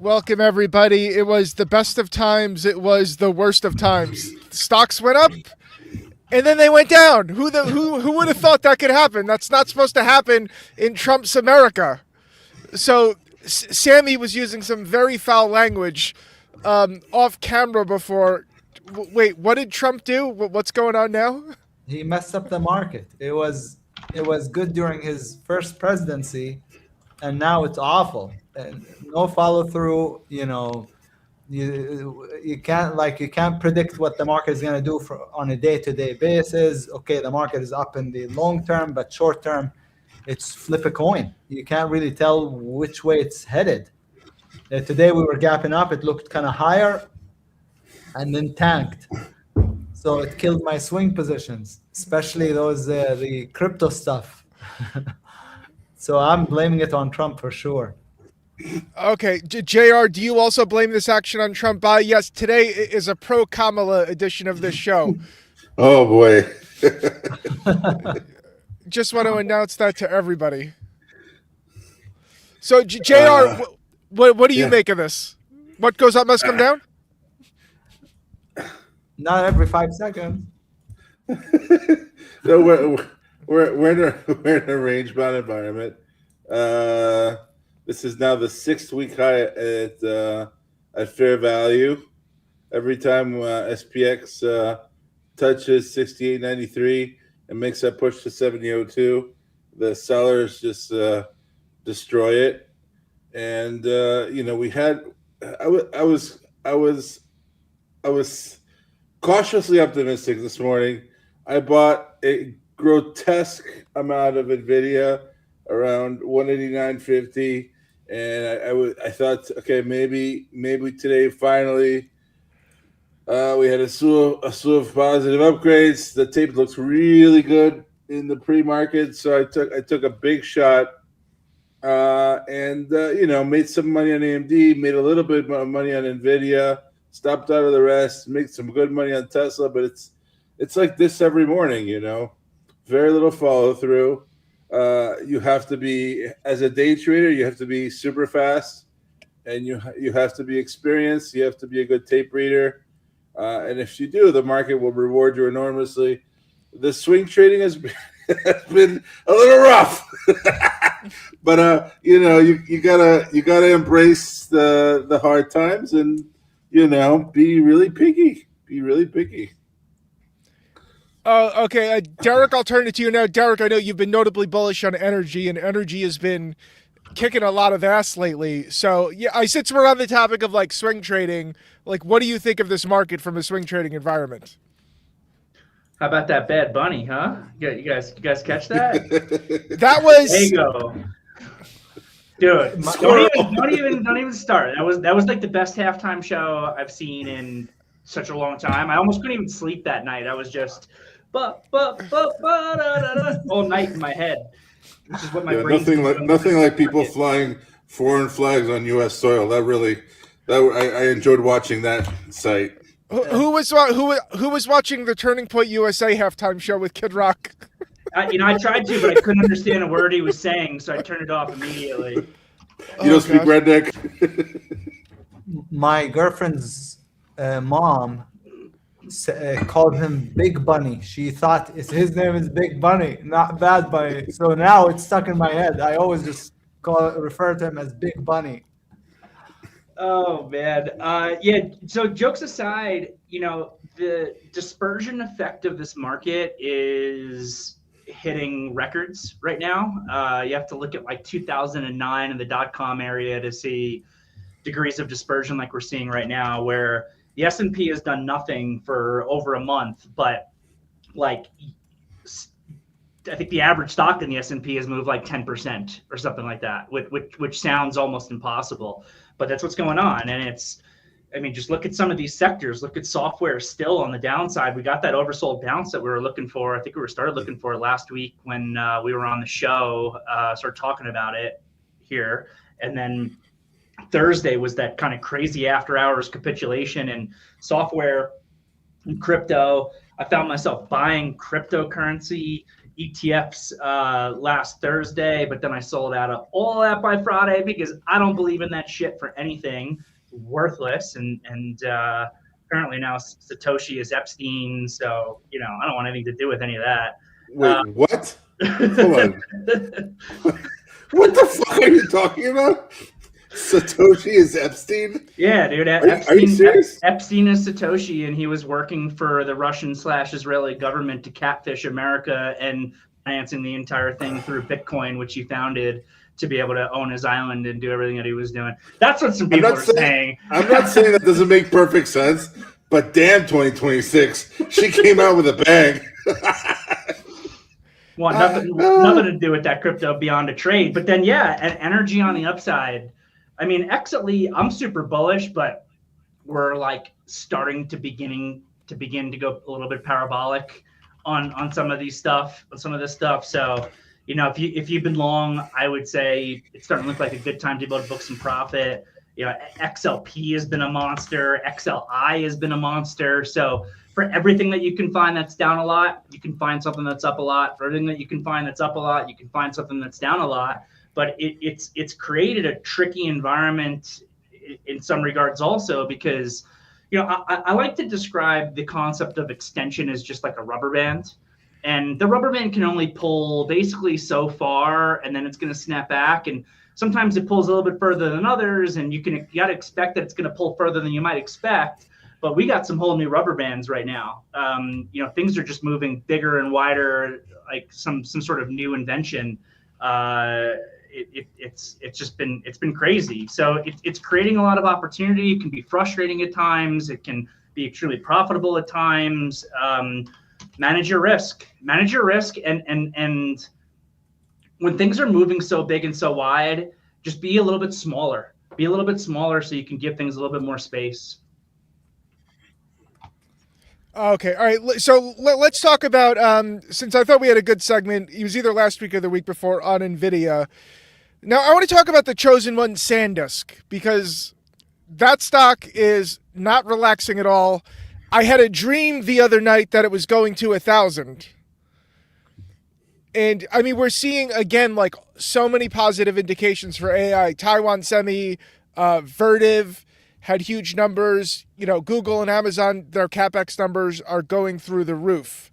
Welcome, everybody. It was the best of times. It was the worst of times. Stocks went up, and then they went down. Who would have thought that could happen? That's not supposed to happen in Trump's America. So Sami was using some very foul language off camera before. Wait, what did Trump do? What's going on now? He messed up the market. It was good during his first presidency, and now it's awful. And no follow through. You know, you can't predict what the market is going to do on a day-to-day basis. Okay, the market is up in the long term, but short term, it's flip a coin. You can't really tell which way it's headed. Today we were gapping up. It looked kind of higher, and then tanked. So it killed my swing positions, especially those the crypto stuff. So I'm blaming it on Trump for sure. Okay, JR, do you also blame this action on Trump? Yes, today is a pro-Kamala edition of this show. Oh, boy. Just want to announce that to everybody. So, JR, what do you make of this? What goes up must come down? Not every 5 seconds. No, we're in a range-bound environment. This is now the 6th week high at fair value. Every time SPX touches 68.93 and makes that push to 70.02, the sellers just destroy it. And we had I was cautiously optimistic this morning. I bought a grotesque amount of NVIDIA around 189.50, and I thought, okay, maybe today finally we had a slew of positive upgrades. The tape looks really good in the pre-market, so I took a big shot and made some money on AMD, made a little bit of money on NVIDIA, stopped out of the rest, made some good money on Tesla, but it's like this every morning, very little follow through. You have to be, as a day trader, you have to be super fast, and you have to be experienced. You have to be a good tape reader, and if you do, the market will reward you enormously. The swing trading has been a little rough, but you gotta embrace the hard times and be really picky. Be really picky. Okay, Derrick, I'll turn it to you now. Derrick, I know you've been notably bullish on energy, and energy has been kicking a lot of ass lately. So, yeah, since we're on the topic of like swing trading, like, what do you think of this market from a swing trading environment? How about that Bad Bunny, huh? You guys catch that? That was. There you go. Dude, don't even start. That was like the best halftime show I've seen in such a long time. I almost couldn't even sleep that night. I was just all night in my head, which is what my brain. Nothing like people flying foreign flags on U.S. soil. I enjoyed watching that sight. Who was watching the Turning Point USA halftime show with Kid Rock? I tried to, but I couldn't understand a word he was saying, so I turned it off immediately. You don't speak redneck? My girlfriend's mom called him Big Bunny. She thought his name is Big Bunny, not Bad Bunny. So now it's stuck in my head. I always just refer to him as Big Bunny. Oh man, yeah. So jokes aside, the dispersion effect of this market is hitting records right now. You have to look at like 2009 in the .com area to see degrees of dispersion like we're seeing right now, where the S&P has done nothing for over a month, but like I think the average stock in the S&P has moved like 10% or something like that, which sounds almost impossible, but that's what's going on. And just look at some of these sectors. Look at software still on the downside. We got that oversold bounce that we were looking for. I think we started looking for it last week when we were on the show, started talking about it here. And then Thursday was that kind of crazy after hours capitulation in software and crypto. I found myself buying cryptocurrency ETFs last Thursday, but then I sold out of all that by Friday because I don't believe in that shit for anything. Worthless. And apparently now Satoshi is Epstein, so I don't want anything to do with any of that. Wait, what? Hold on. What the fuck are you talking about? Satoshi is Epstein? Yeah, dude. Are you serious? Epstein is Satoshi, and he was working for the Russian/Israeli government to catfish America and financing the entire thing through Bitcoin, which he founded to be able to own his island and do everything that he was doing. That's what some people are saying. I'm not saying that doesn't make perfect sense, but damn 2026, she came out with a bang. Well, nothing to do with that crypto beyond a trade. But then, yeah, and energy on the upside. I mean, XLE, I'm super bullish, but we're like starting to begin to go a little bit parabolic on some of this stuff. So, if you've been long, I would say it's starting to look like a good time to be able to book some profit. XLP has been a monster. XLI has been a monster. So for everything that you can find that's down a lot, you can find something that's up a lot. For everything that you can find that's up a lot, you can find something that's down a lot. But it's created a tricky environment in some regards also because, I like to describe the concept of extension as just like a rubber band. And the rubber band can only pull basically so far, and then it's going to snap back. And sometimes it pulls a little bit further than others, and you got to expect that it's going to pull further than you might expect. But we got some whole new rubber bands right now. Things are just moving bigger and wider, like some sort of new invention. It's been crazy. So it's creating a lot of opportunity. It can be frustrating at times. It can be extremely profitable at times. Manage your risk, and when things are moving so big and so wide, just be a little bit smaller. So you can give things a little bit more space. Okay, all right. So let's talk about, since I thought we had a good segment, it was either last week or the week before on NVIDIA. Now, I want to talk about the chosen one, SanDisk, because that stock is not relaxing at all. I had a dream the other night that it was going to 1,000. And I mean, we're seeing again, like so many positive indications for AI. Taiwan Semi, Vertiv had huge numbers. Google and Amazon, their CapEx numbers are going through the roof.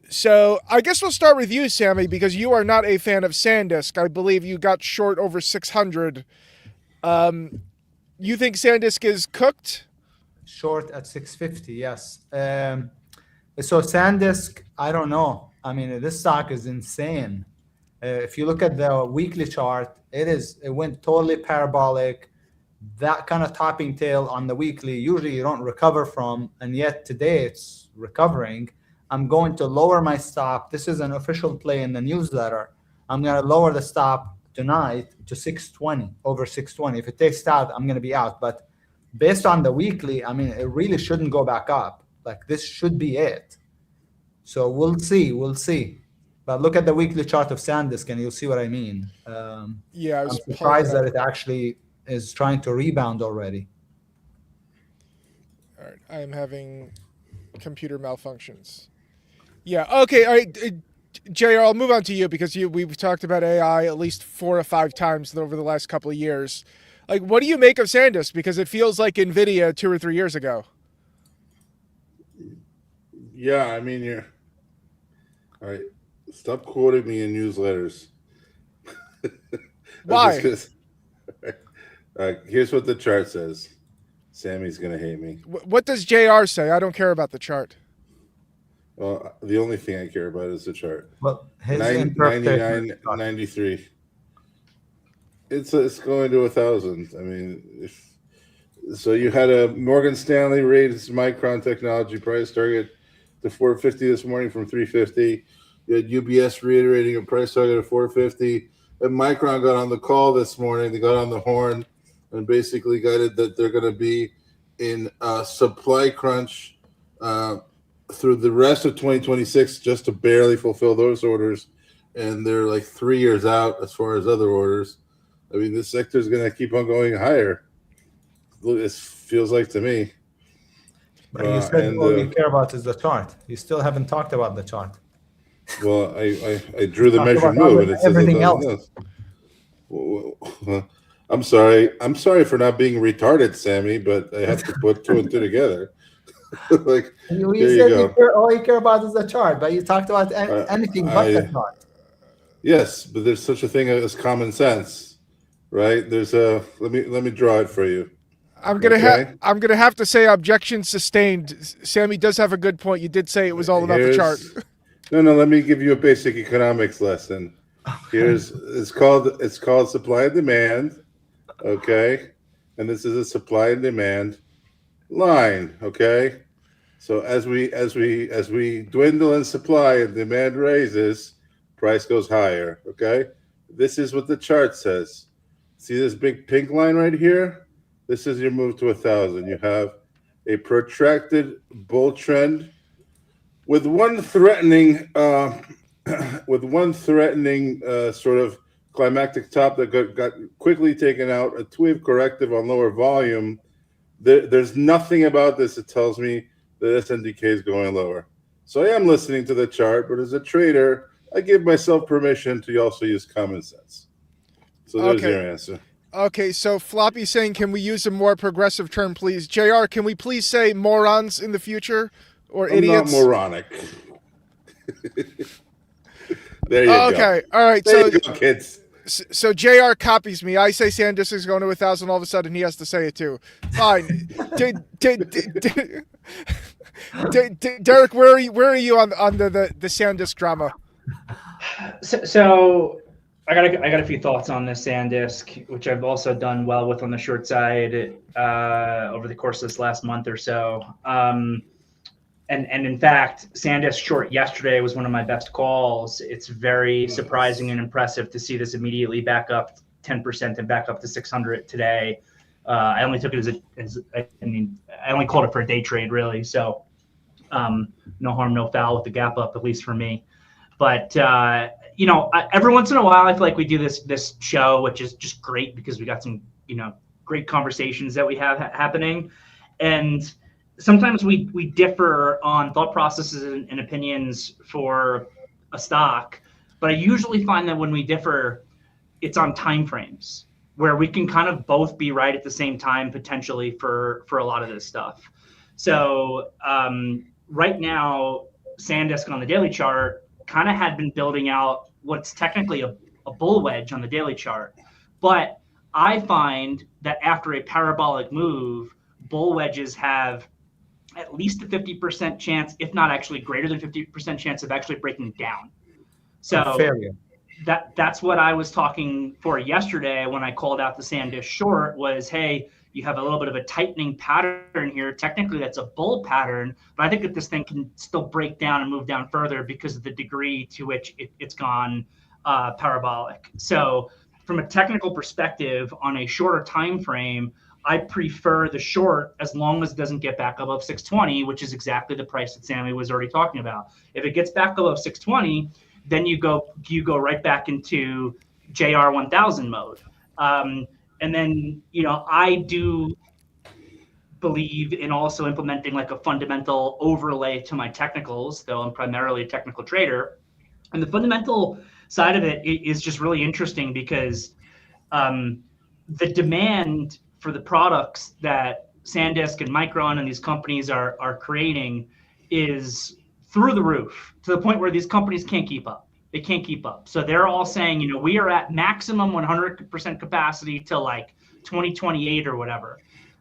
So I guess we'll start with you, Sami, because you are not a fan of SanDisk. I believe you got short over 600. You think SanDisk is cooked? Short at 650, yes. So SanDisk, I don't know. I mean, this stock is insane. If you look at the weekly chart, it went totally parabolic. That kind of topping tail on the weekly, usually you don't recover from, and yet today it's recovering. I'm going to lower my stop. This is an official play in the newsletter. I'm going to lower the stop tonight to 620, over 620. If it takes out, I'm going to be out. But based on the weekly, I mean, it really shouldn't go back up. Like, this should be it. So we'll see. But look at the weekly chart of SanDisk and you'll see what I mean. I'm surprised that it actually is trying to rebound already. All right, I am having computer malfunctions. Yeah, okay, all right. JR, I'll move on to you because we've talked about AI at least 4 or 5 times over the last couple of years. Like, what do you make of SanDisk? Because it feels like NVIDIA 2 or 3 years ago. Yeah, I mean, all right. Stop quoting me in newsletters. Why? Here's what the chart says. Sammy's going to hate me. What does JR say? I don't care about the chart. Well, the only thing I care about is the chart. Well, 99, 93. It's going to 1,000. I mean, so you had a Morgan Stanley raised Micron Technology price target to 450 this morning from 350. You had UBS reiterating a price target of 450. And Micron got on the call this morning. They got on the horn and basically guided that they're going to be in a supply crunch through the rest of 2026 just to barely fulfill those orders. And they're like 3 years out as far as other orders. I mean, this sector is going to keep on going higher. It feels like to me. But you said all you care about is the chart. You still haven't talked about the chart. Well, I drew the Talk measured about move, and it says everything 1,000 else. knots. I'm sorry. I'm sorry for not being retarded, Sammy, but I have to put two and two together. Like, You here you said go. all you care about is the chart, but you talked about anything but the chart. Yes, but there's such a thing as common sense, right? There's a let me draw it for you. I'm gonna have to say objection sustained. Sammy does have a good point. You did say it was all about the chart. No, let me give you a basic economics lesson. It's called supply and demand, okay? And this is a supply and demand line, okay? So as we dwindle in supply and demand raises, price goes higher, okay? This is what the chart says. See this big pink line right here? This is your move to 1,000. You have a protracted bull trend with one threatening sort of climactic top that got quickly taken out, a wave corrective on lower volume. There's nothing about this that tells me that SNDK is going lower. So I am listening to the chart, but as a trader, I give myself permission to also use common sense. So there's your answer. Okay, so Floppy saying, can we use a more progressive term, please? JR, can we please say morons in the future? Or idiots? I'm not moronic. There you go. Okay, all right. There you go, kids. So JR copies me. I say SanDisk is going to 1,000. All of a sudden, he has to say it too. Fine. Derrick, where are you on the SanDisk drama? So I got a few thoughts on this SanDisk, which I've also done well with on the short side over the course of this last month or so. And in fact, SanDisk short yesterday was one of my best calls. It's very surprising and impressive to see this immediately back up 10% and back up to 600 today. I only took it I only called it for a day trade really. So no harm, no foul with the gap up, at least for me. But every once in a while, I feel like we do this show, which is just great because we got some great conversations that we have happening, and sometimes we differ on thought processes and opinions for a stock. But I usually find that when we differ, it's on timeframes where we can kind of both be right at the same time potentially for a lot of this stuff. So right now, SanDisk on the daily chart kind of had been building out what's technically a bull wedge on the daily chart. But I find that after a parabolic move, bull wedges have at least a 50% chance, if not actually greater than 50% chance of actually breaking down. So that's what I was talking for yesterday when I called out the SanDisk short was, hey, you have a little bit of a tightening pattern here. Technically, that's a bull pattern, but I think that this thing can still break down and move down further because of the degree to which it's gone parabolic. So from a technical perspective, on a shorter time frame, I prefer the short as long as it doesn't get back above 620, which is exactly the price that Sammy was already talking about. If it gets back above 620, then you go right back into JR 1000 mode. And then, I do believe in also implementing like a fundamental overlay to my technicals, though I'm primarily a technical trader. And the fundamental side of it is just really interesting because the demand for the products that SanDisk and Micron and these companies are creating is through the roof, to the point where these companies can't keep up. They can't keep up. So they're all saying, we are at maximum 100% capacity till like 2028 or whatever.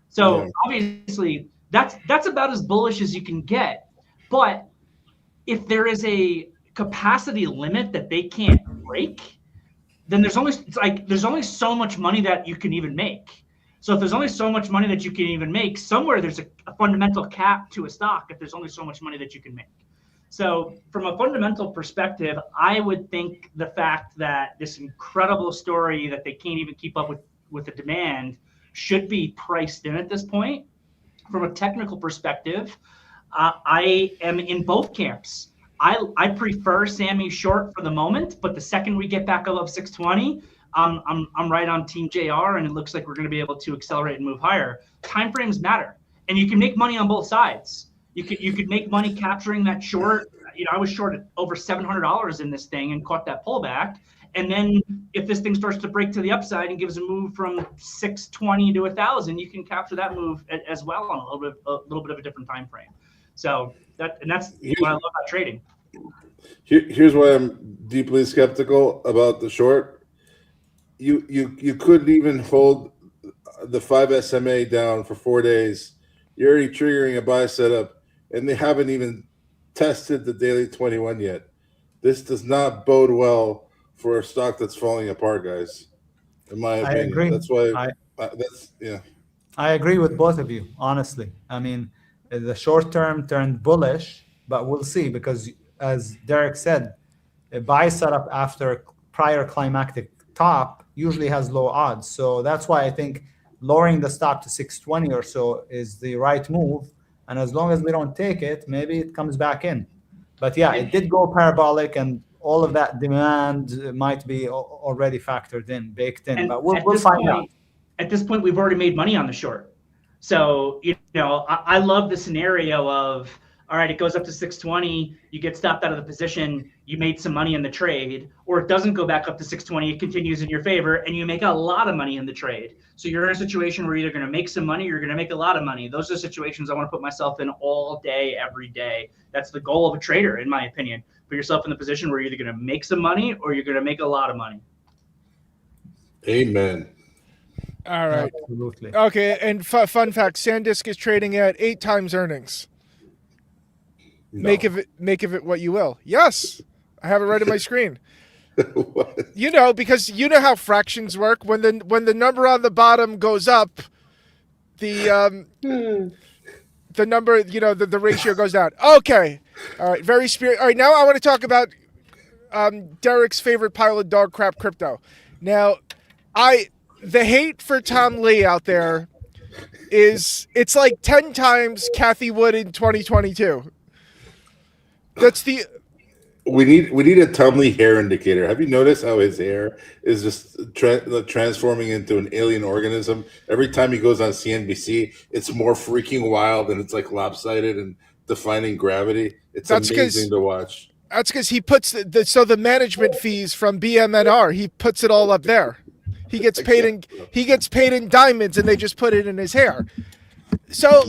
So obviously that's about as bullish as you can get. But if there is a capacity limit that they can't break, then there's only so much money that you can even make. So if there's only so much money that you can even make, somewhere there's a fundamental cap to a stock if there's only so much money that you can make. So from a fundamental perspective, I would think the fact that this incredible story that they can't even keep up with the demand should be priced in at this point. From a technical perspective, I am in both camps. I prefer Sammy short for the moment, but the second we get back above 620, I'm right on Team JR, and it looks like we're going to be able to accelerate and move higher. Timeframes matter, and you can make money on both sides. You could make money capturing that short I was short at over $700 in this thing and caught that pullback. And then if this thing starts to break to the upside and gives a move from 620 to 1,000, you can capture that move as well on a little bit of a different time frame. So that's what I love about trading. Here's why I'm deeply skeptical about the short. You couldn't even hold the 5 SMA down for 4 days. You're already triggering a buy setup, and they haven't even tested the daily 21 yet. This does not bode well for a stock that's falling apart, guys. In my opinion, I agree. That's why. I agree with both of you, honestly. I mean, the short term turned bullish, but we'll see, because as Derrick said, a buy setup after prior climactic top usually has low odds. So that's why I think lowering the stop to 620 or so is the right move. And as long as we don't take it, maybe it comes back in. But yeah, it did go parabolic, and all of that demand might be already factored in, baked in. But we'll find out. At this point, we've already made money on the short. So, I love the scenario of, all right, it goes up to 620, you get stopped out of the position, you made some money in the trade, or it doesn't go back up to 620, it continues in your favor, and you make a lot of money in the trade. So you're in a situation where you're either going to make some money or you're going to make a lot of money. Those are situations I want to put myself in all day, every day. That's the goal of a trader, in my opinion. Put yourself in the position where you're either going to make some money or you're going to make a lot of money. Amen. All right. Absolutely. Okay, and fun fact, SanDisk is trading at 8 times earnings. No. Make of it what you will. Yes, I have it right on my screen. What? Because you know how fractions work. When the number on the bottom goes up, the number, the ratio goes down. Okay, all right, very spirit. All right, now I want to talk about Derrick's favorite pile of dog crap, crypto. Now, the hate for Tom Lee out there it's like 10 times Kathy Wood in 2022. That's the. We need a Tom Lee hair indicator. Have you noticed how his hair is just transforming into an alien organism? Every time he goes on CNBC, it's more freaking wild, and it's like lopsided and defying gravity. It's amazing to watch. That's because he puts the management fees from BMNR. He puts it all up there. He gets paid in diamonds, and they just put it in his hair. So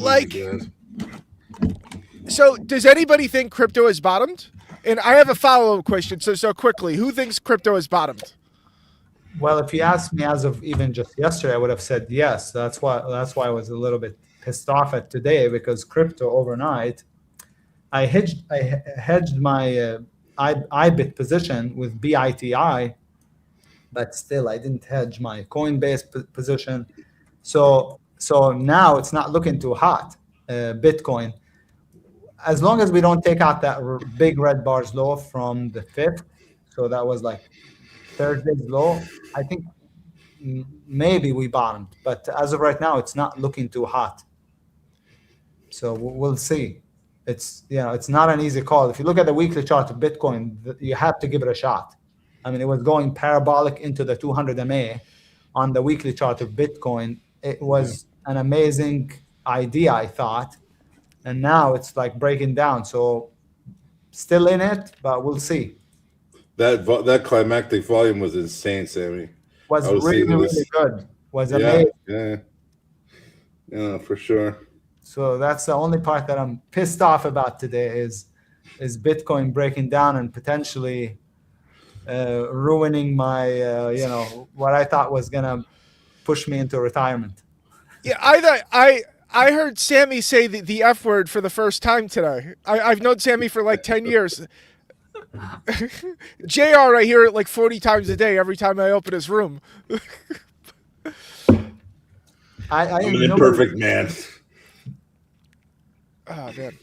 So does anybody think crypto has bottomed? And I have a follow-up question. So quickly, who thinks crypto has bottomed? Well, if you asked me as of even just yesterday, I would have said yes. That's why I was a little bit pissed off at today, because crypto overnight, I hedged my IBIT position with BITI, but still I didn't hedge my Coinbase position. So now it's not looking too hot, Bitcoin. As long as we don't take out that big red bars low from the 5th, so that was like Thursday's low, I think maybe we bottomed. But as of right now, it's not looking too hot. So we'll see. It's not an easy call. If you look at the weekly chart of Bitcoin, you have to give it a shot. I mean, it was going parabolic into the 200 MA on the weekly chart of Bitcoin. It was an amazing idea, I thought. And now it's like breaking down. So still in it, but we'll see. That climactic volume was insane, Sammy. Was really good. Was amazing. Yeah, for sure. So that's the only part that I'm pissed off about today is Bitcoin breaking down and potentially ruining my what I thought was gonna push me into retirement. Yeah, I heard Sammy say the F word for the first time today. I've known Sammy for like 10 years. JR, I hear it like 40 times a day every time I open his room. I'm an imperfect man. Oh, man.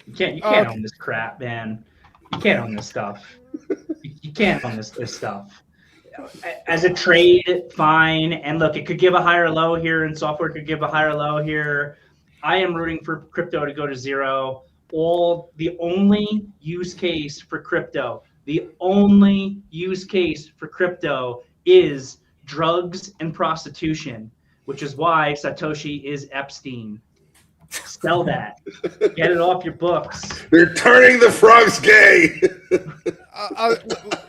You can't own this crap, man. You can't own this stuff. You can't own this stuff. As a trade, fine. And look, it could give a higher low here, and software could give a higher low here. I am rooting for crypto to go to zero. The only use case for crypto is drugs and prostitution, which is why Satoshi is Epstein. Sell that. Get it off your books. They're turning the frogs gay.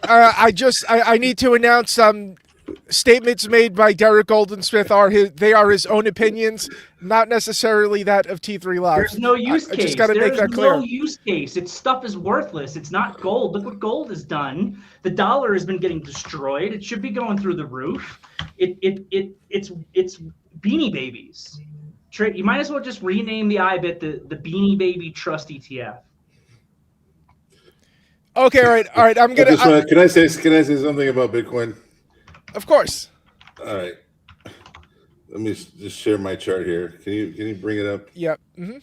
I need to announce statements made by Derrick Oldensmith they are his own opinions, not necessarily that of T3 Live. There's no use case. I just got to make that clear. There's no use case. Its stuff is worthless. It's not gold. Look what gold has done. The dollar has been getting destroyed. It should be going through the roof. It's Beanie Babies. You might as well just rename the IBIT the Beanie Baby Trust ETF. Okay, all right. I'm gonna. Can I say something about Bitcoin? Of course. All right. Let me just share my chart here. Can you bring it up? Yep. Mm-hmm.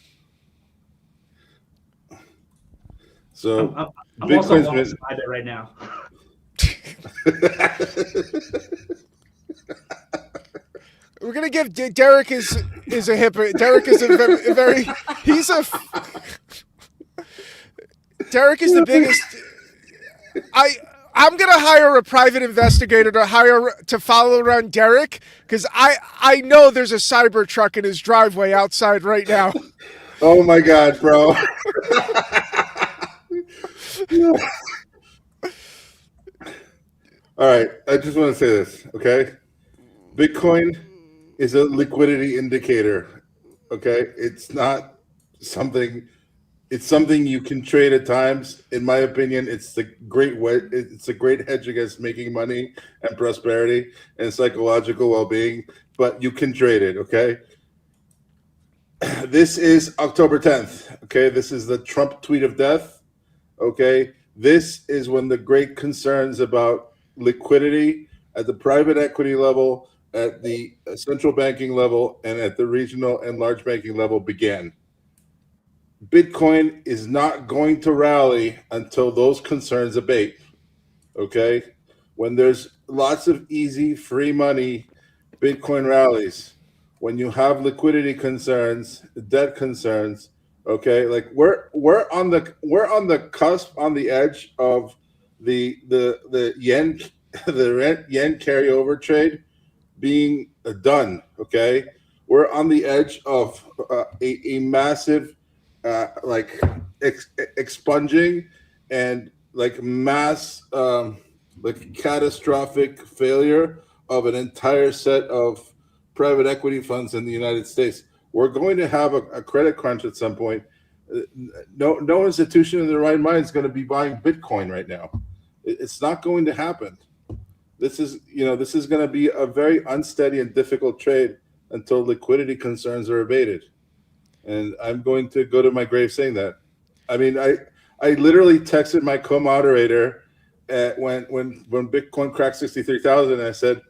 So I'm also long IBIT right now. We're gonna give Derrick is a hypocrite. Derrick is a very Derrick is the biggest. I'm gonna hire a private investigator to follow around Derrick because I know there's a cyber truck in his driveway outside right now. Oh my God, bro. All right, I just want to say this, okay? Bitcoin is a liquidity indicator, okay? It's not something. It's something you can trade at times. In my opinion, it's a great hedge against making money and prosperity and psychological well-being. But you can trade it, okay? This is October 10th, okay? This is the Trump tweet of death, okay? This is when the great concerns about liquidity at the private equity level, at the central banking level, and at the regional and large banking level began. Bitcoin is not going to rally until those concerns abate, okay? When there's lots of easy, free money, Bitcoin rallies. When you have liquidity concerns, debt concerns, okay? Like we're on the cusp, on the edge of the yen yen carryover trade being done, okay? We're on the edge of a massive expunging and mass catastrophic failure of an entire set of private equity funds in the United States. We're going to have a credit crunch at some point. No institution in their right mind is going to be buying Bitcoin right now. It's not going to happen. This is going to be a very unsteady and difficult trade until liquidity concerns are abated. And I'm going to go to my grave saying that. I mean, I literally texted my co-moderator when Bitcoin cracked 63,000. I said,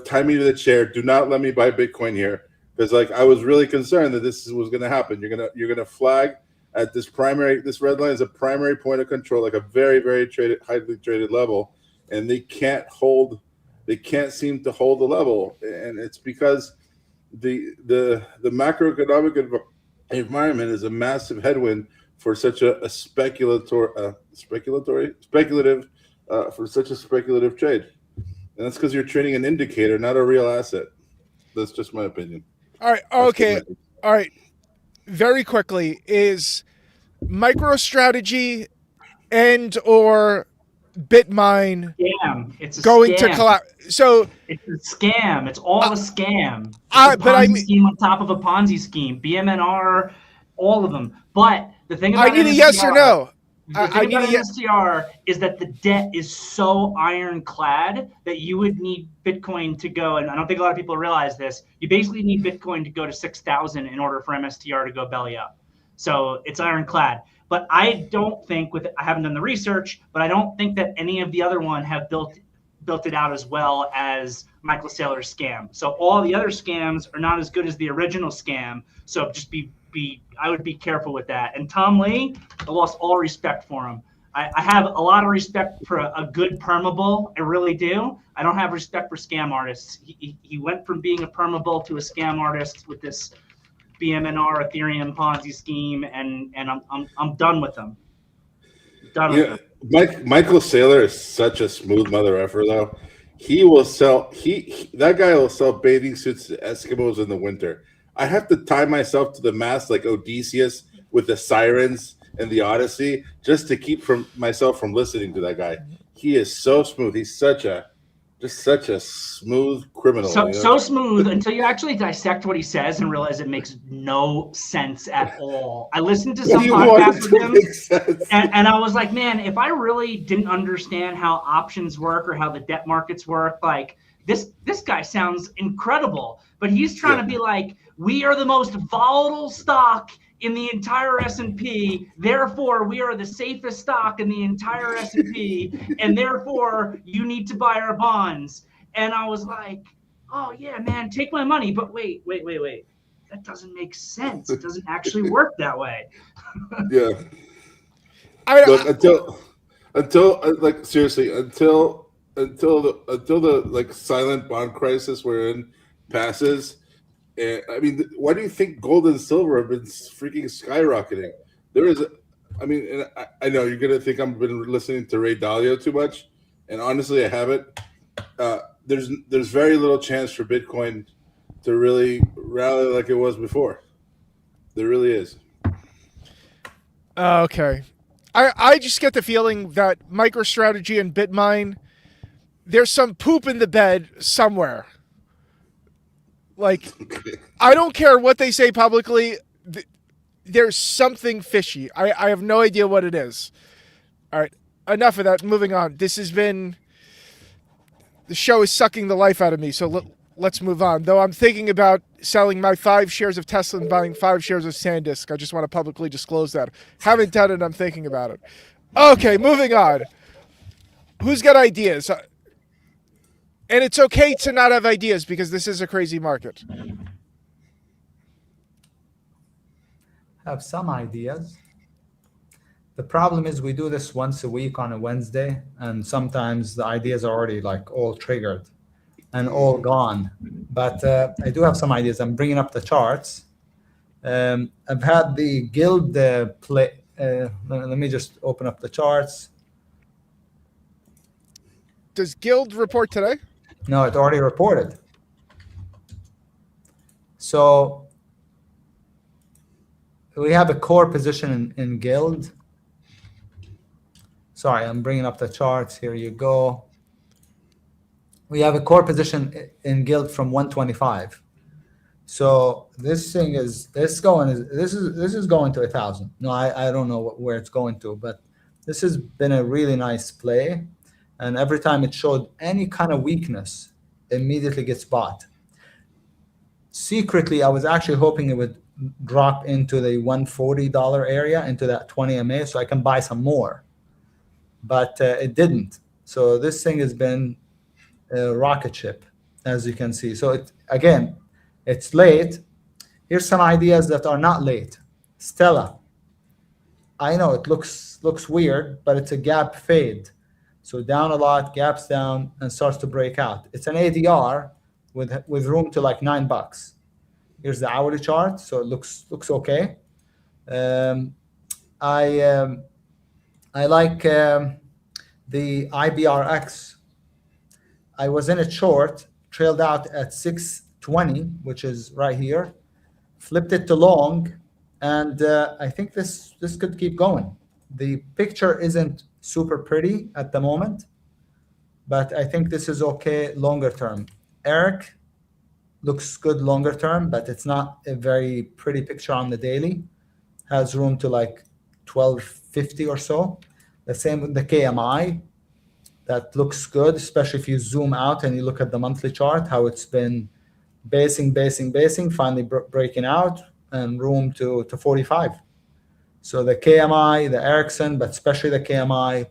tie me to the chair. Do not let me buy Bitcoin here, because I was really concerned that this was going to happen. You're gonna flag at this red line is a primary point of control, like a very, very highly traded level, and they can't seem to hold the level, and it's because the macroeconomic environment is a massive headwind for such a speculative for such a speculative trade, and that's because you're trading an indicator, not a real asset. That's just my opinion. All right. Okay. All right. Very quickly, is MicroStrategy and or Bitmine It's going to collapse? So it's a scam. It's all a scam. It's a Ponzi scheme on top of a Ponzi scheme. BMNR, all of them. But the thing about I need MSTR, a yes or no. The thing about MSTR is that the debt is so ironclad that you would need Bitcoin to go, and I don't think a lot of people realize this, you basically need Bitcoin to go to 6,000 in order for MSTR to go belly up. So it's ironclad. But I don't think, I haven't done the research, but I don't think that any of the other one have built it out as well as Michael Saylor's scam. So all the other scams are not as good as the original scam. So just I would be careful with that. And Tom Lee, I lost all respect for him. I have a lot of respect for a good permabull. I really do. I don't have respect for scam artists. He went from being a permabull to a scam artist with this BMNR Ethereum Ponzi scheme, and I'm done with him. Michael Saylor is such a smooth mother effer, though. He will sell. That guy will sell bathing suits to Eskimos in the winter. I have to tie myself to the mast like Odysseus with the sirens and the Odyssey just to keep myself from listening to that guy. He is so smooth. He's such a smooth criminal. So smooth until you actually dissect what he says and realize it makes no sense at all. I listened to some podcasts with him, and I was like, man, if I really didn't understand how options work or how the debt markets work, like this guy sounds incredible. But he's trying to be like, we are the most volatile stock in the entire S&P, therefore we are the safest stock in the entire S&P, and therefore you need to buy our bonds. And I was like, oh yeah, man, take my money. But wait. That doesn't make sense. It doesn't actually work that way. Yeah. Look, until the like silent bond crisis we're in passes. I mean, why do you think gold and silver have been freaking skyrocketing? And I know you're gonna think I've been listening to Ray Dalio too much, and honestly, I haven't. There's very little chance for Bitcoin to really rally like it was before. There really is. Okay, I just get the feeling that MicroStrategy and BitMine, there's some poop in the bed somewhere. Like, I don't care what they say publicly. There's something fishy. I have no idea what it is. All right, enough of that. Moving on. The show is sucking the life out of me, so let's move on. Though I'm thinking about selling my 5 shares of Tesla and buying 5 shares of SanDisk. I just want to publicly disclose that. Haven't done it. I'm thinking about it. Okay, moving on. Who's got ideas? And it's okay to not have ideas because this is a crazy market. Have some ideas. The problem is we do this once a week on a Wednesday, and sometimes the ideas are already like all triggered and all gone. But I do have some ideas. I'm bringing up the charts. I've had the guild play. Let me just open up the charts. Does Guild report today? No, it already reported. So we have a core position in Guild. Sorry, I'm bringing up the charts. Here you go. We have a core position in Guild from 125. So this is going to 1,000. No, I don't know where it's going to, but this has been a really nice play. And every time it showed any kind of weakness, it immediately gets bought. Secretly, I was actually hoping it would drop into the $140 area, into that 20 MA, so I can buy some more. But it didn't. So this thing has been a rocket ship, as you can see. So it's late. Here's some ideas that are not late. Stella. I know it looks weird, but it's a gap fade. So down a lot, gaps down, and starts to break out. It's an ADR with room to like $9. Here's the hourly chart, so it looks okay. I like the IBRX. I was in it short, trailed out at 620, which is right here, flipped it to long, and I think this could keep going. The picture isn't super pretty at the moment, but I think this is okay longer term. Eric looks good longer term, but it's not a very pretty picture on the daily. Has room to like 1250 or so. The same with the KMI. That looks good, especially if you zoom out and you look at the monthly chart, how it's been basing, finally breaking out, and room to 45. So the KMI, the Ericsson, but especially the KMI,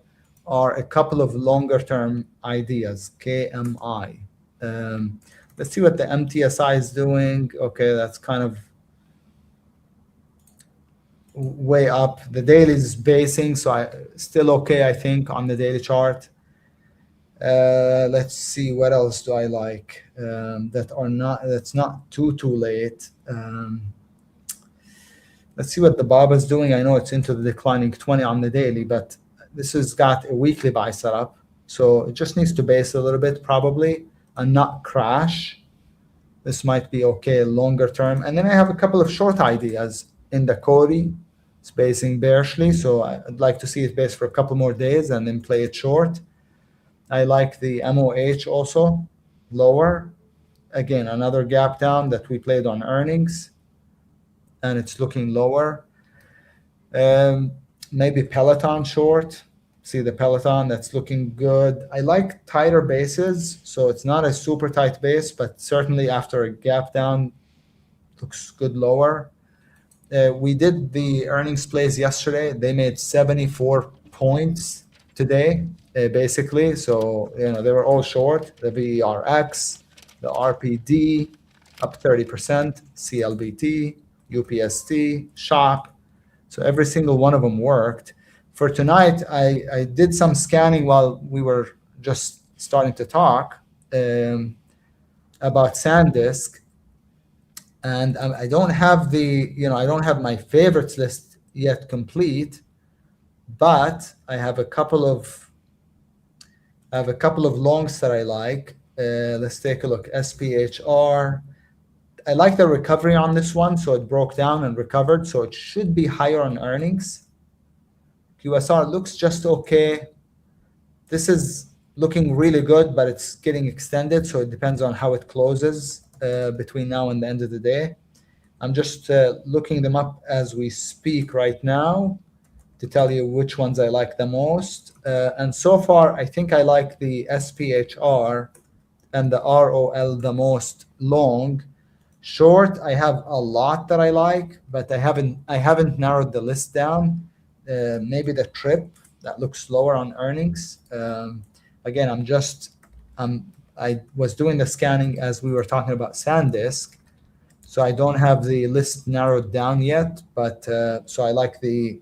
are a couple of longer term ideas. KMI. Let's see what the MTSI is doing. Okay, that's kind of way up. The daily is basing, so still okay, I think, on the daily chart. Let's see, what else do I like that's not too late. Let's see what the BABA is doing. I know it's into the declining 20 on the daily, but this has got a weekly buy setup, so it just needs to base a little bit probably and not crash. This might be okay longer term. And then I have a couple of short ideas in the Cody. It's basing bearishly, so I'd like to see it base for a couple more days and then play it short. I like the MOH also, lower. Again, another gap down that we played on earnings, and it's looking lower. Maybe Peloton short. See the Peloton, that's looking good. I like tighter bases, so it's not a super tight base, but certainly after a gap down, looks good lower. We did the earnings plays yesterday. They made 74 points today, basically. So, they were all short. The VERX, the RPD, up 30%, CLBT, UPST, SHOP. So every single one of them worked. For tonight, I did some scanning while we were just starting to talk about SanDisk. And I don't have I don't have my favorites list yet complete, but I have a couple of longs that I like. Let's take a look. SPHR. I like the recovery on this one, so it broke down and recovered, so it should be higher on earnings. QSR looks just okay. This is looking really good, but it's getting extended, so it depends on how it closes between now and the end of the day. I'm just looking them up as we speak right now to tell you which ones I like the most. And so far, I think I like the SPHR and the ROL the most long. Short, I have a lot that I like, but I haven't narrowed the list down. Maybe the trip that looks lower on earnings. Again, I was doing the scanning as we were talking about SanDisk, so I don't have the list narrowed down yet. But so I like the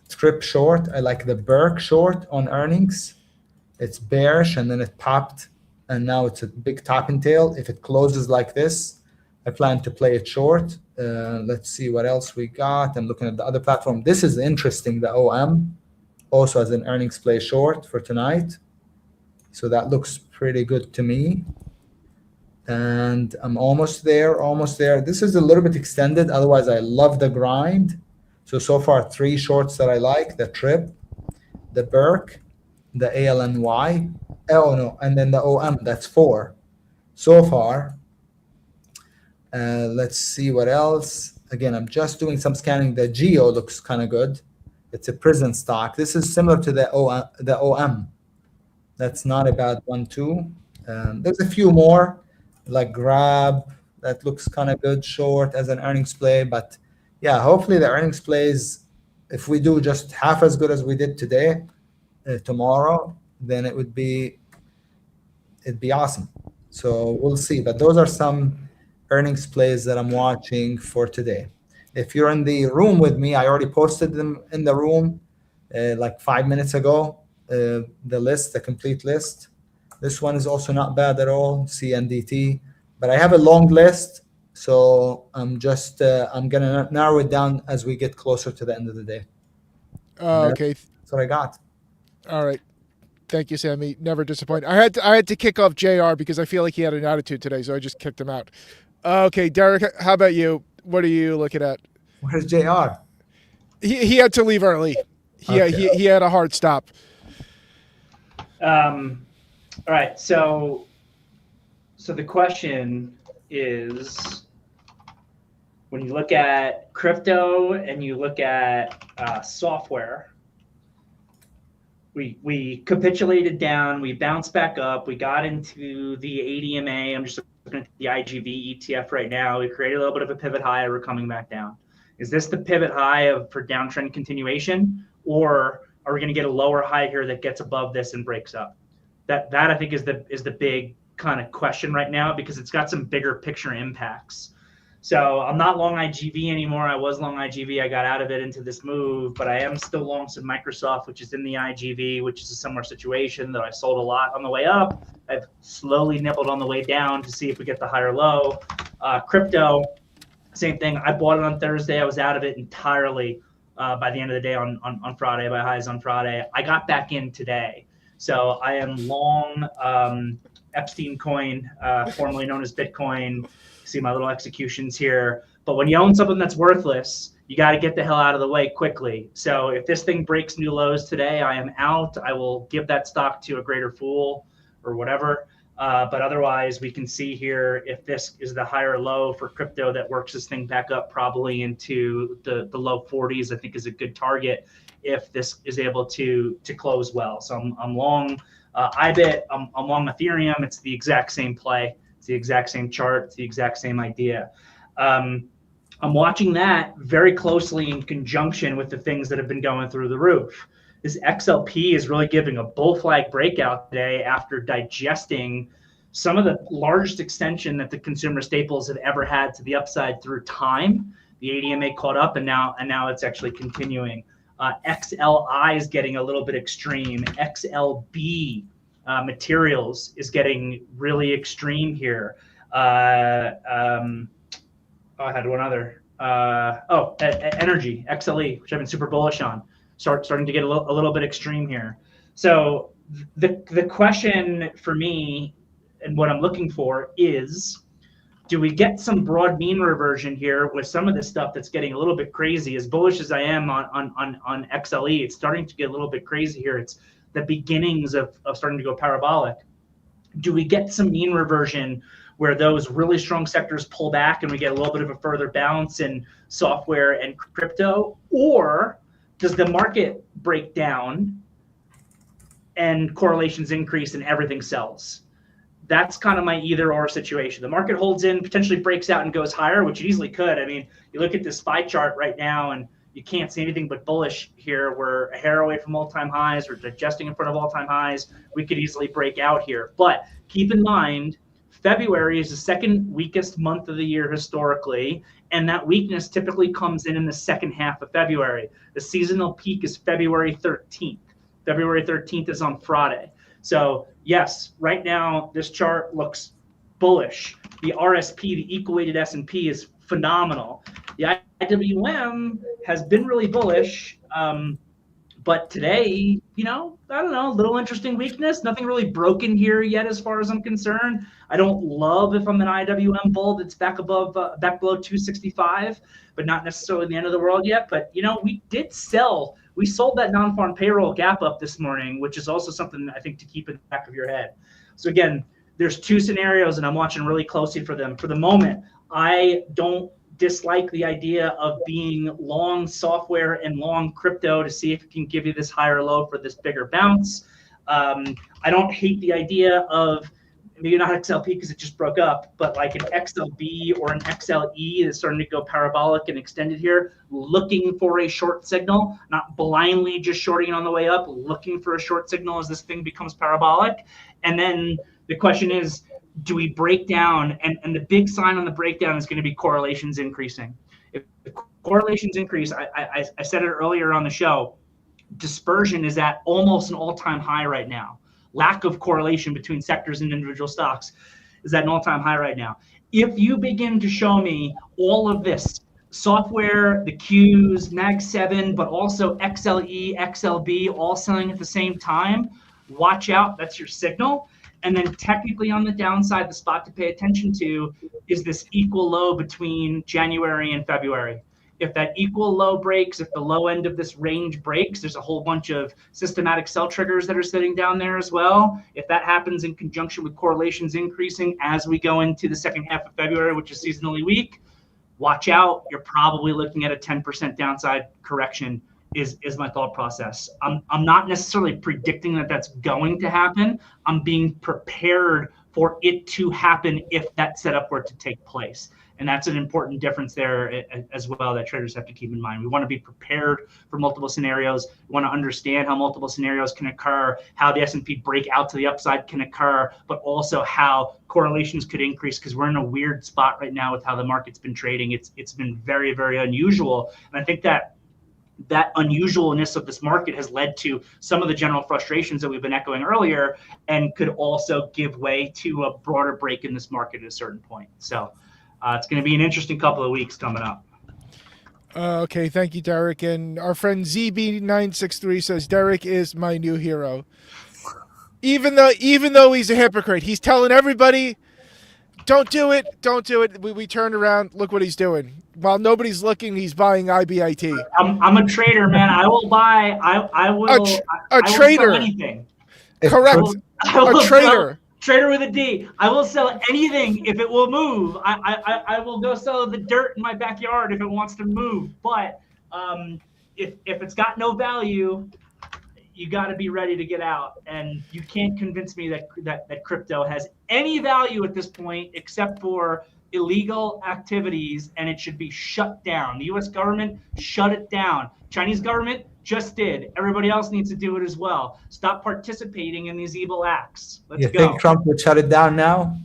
trip short. I like the Berk short on earnings. It's bearish and then it popped, and now it's a big top and tail. If it closes like this, I plan to play it short. Let's see what else we got. I'm looking at the other platform. This is interesting. The OM also has an earnings play short for tonight. So that looks pretty good to me. And I'm almost there. This is a little bit extended. Otherwise, I love the grind. So far, 3 shorts that I like: the trip, the Berk, the ALNY. Oh, no. And then the OM. That's 4 so far. Let's see what else. Again, I'm just doing some scanning. The Geo looks kind of good. It's a prison stock. This is similar to the OM. That's not a bad one too. There's a few more, like Grab, that looks kind of good short as an earnings play. But yeah, hopefully the earnings plays, if we do just half as good as we did today, tomorrow, then it'd be awesome. So we'll see. But those are some earnings plays that I'm watching for today. If you're in the room with me, I already posted them in the room like 5 minutes ago, the complete list. This one is also not bad at all, CNDT. But I have a long list, so I'm going to narrow it down as we get closer to the end of the day. Okay. That's what I got. All right. Thank you, Sami. Never disappoint. I had to kick off JR because I feel like he had an attitude today, so I just kicked him out. Okay, Derrick, how about you? What are you looking at? Where's JR? He had to leave early. He had a hard stop. All right. So the question is, when you look at crypto and you look at software, we capitulated down, we bounced back up, we got into the ADMA. I'm just looking at the IGV ETF right now. We created a little bit of a pivot high. We're coming back down. Is this the pivot high for downtrend continuation, or are we going to get a lower high here that gets above this and breaks up? That I think is the big kind of question right now, because it's got some bigger picture impacts. So I'm not long IGV anymore. I was long IGV. I got out of it into this move, but I am still long some Microsoft, which is in the IGV, which is a similar situation, that I sold a lot on the way up. I've slowly nibbled on the way down to see if we get the higher low. Crypto, same thing. I bought it on Thursday. I was out of it entirely by the end of the day on Friday, by highs on Friday. I got back in today. So I am long Epstein coin, formerly known as Bitcoin. See my little executions here. But when you own something that's worthless, you got to get the hell out of the way quickly. So if this thing breaks new lows today, I am out. I will give that stock to a greater fool or whatever. But otherwise, we can see here if this is the higher low for crypto that works this thing back up probably into the low 40s, I think is a good target if this is able to close well. So I'm long IBIT, I'm long Ethereum. It's the exact same play. It's the exact same chart. It's the exact same idea. I'm watching that very closely in conjunction with the things that have been going through the roof. This XLP is really giving a bull flag breakout today after digesting some of the largest extension that the consumer staples have ever had to the upside through time. The ADMA caught up, and now it's actually continuing. XLI is getting a little bit extreme. XLB materials is getting really extreme here. I had one other. Energy, XLE, which I've been super bullish on, starting to get a little bit extreme here. So the question for me and what I'm looking for is, do we get some broad mean reversion here with some of this stuff that's getting a little bit crazy? As bullish as I am on XLE, it's starting to get a little bit crazy here. It's the beginnings of starting to go parabolic. Do we get some mean reversion where those really strong sectors pull back and we get a little bit of a further bounce in software and crypto? Or does the market break down and correlations increase and everything sells? That's kind of my either or situation. The market holds in, potentially breaks out and goes higher, which it easily could. I mean, you look at this SPY chart right now and you can't see anything but bullish here. We're a hair away from all-time highs. We're digesting in front of all-time highs. We could easily break out here. But keep in mind, February is the second weakest month of the year historically, and that weakness typically comes in the second half of February. The seasonal peak is February 13th. February 13th is on Friday. So yes, right now this chart looks bullish. The RSP, the equal weighted S&P, is phenomenal. The IWM has been really bullish, but today, I don't know, a little interesting weakness. Nothing really broken here yet as far as I'm concerned. I don't love if I'm an IWM bull that's back below 265, but not necessarily the end of the world yet. But, we sold that non-farm payroll gap up this morning, which is also something I think to keep in the back of your head. So again, there's two scenarios and I'm watching really closely for them. For the moment, I don't dislike the idea of being long software and long crypto to see if it can give you this higher low for this bigger bounce. I don't hate the idea of maybe not XLP because it just broke up, but like an XLB or an XLE is starting to go parabolic and extended here, looking for a short signal, not blindly just shorting on the way up, looking for a short signal as this thing becomes parabolic. And then the question is, do we break down? And the big sign on the breakdown is going to be correlations increasing. If correlations increase, I said it earlier on the show, dispersion is at almost an all-time high right now. Lack of correlation between sectors and individual stocks is at an all-time high right now. If you begin to show me all of this software, the Qs, Mag 7, but also XLE, XLB, all selling at the same time, watch out, that's your signal. And then technically on the downside, the spot to pay attention to is this equal low between January and February. If that equal low breaks, if the low end of this range breaks, there's a whole bunch of systematic sell triggers that are sitting down there as well. If that happens in conjunction with correlations increasing as we go into the second half of February, which is seasonally weak, watch out. You're probably looking at a 10% downside correction is my thought process. I'm not necessarily predicting that that's going to happen. I'm being prepared for it to happen if that setup were to take place. And that's an important difference there as well that traders have to keep in mind. We want to be prepared for multiple scenarios. We want to understand how multiple scenarios can occur, how the S&P break out to the upside can occur, but also how correlations could increase because we're in a weird spot right now with how the market's been trading. It's been very, very unusual. And I think that unusualness of this market has led to some of the general frustrations that we've been echoing earlier and could also give way to a broader break in this market at a certain point. So it's going to be an interesting couple of weeks coming up. Okay, thank you, Derrick. And our friend ZB963 says, Derrick is my new hero. Even though he's a hypocrite, he's telling everybody, don't do it, don't do it. We turned around, look what he's doing. While nobody's looking, he's buying IBIT. I'm a trader, man. I will buy. I will. A I will trader. sell anything. Correct. I will A trader. Trader with a D. I will sell anything if it will move. I will go sell the dirt in my backyard if it wants to move. But if it's got no value, you got to be ready to get out. And you can't convince me that crypto has any value at this point except for illegal activities, and it should be shut down. The U.S. government shut it down. Chinese government just did. Everybody else needs to do it as well. Stop participating in these evil acts. Let's go. You think Trump would shut it down now?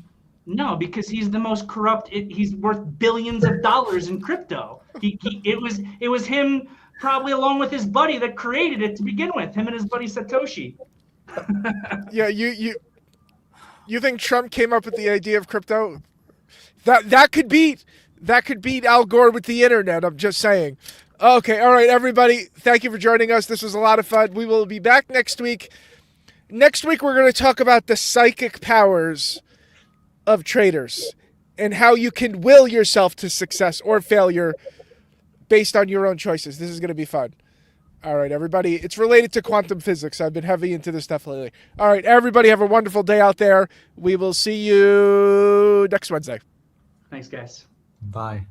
No, because he's the most corrupt. He's worth billions of dollars in crypto. It was him, probably along with his buddy, that created it to begin with. Him and his buddy Satoshi. Yeah, you think Trump came up with the idea of crypto? That could beat Al Gore with the internet. I'm just saying. Okay, all right, everybody. Thank you for joining us. This was a lot of fun. We will be back next week. Next week, we're going to talk about the psychic powers of traders and how you can will yourself to success or failure based on your own choices. This is going to be fun. All right, everybody. It's related to quantum physics. I've been heavy into this stuff lately. All right, everybody, have a wonderful day out there. We will see you next Wednesday. Thanks, guys. Bye.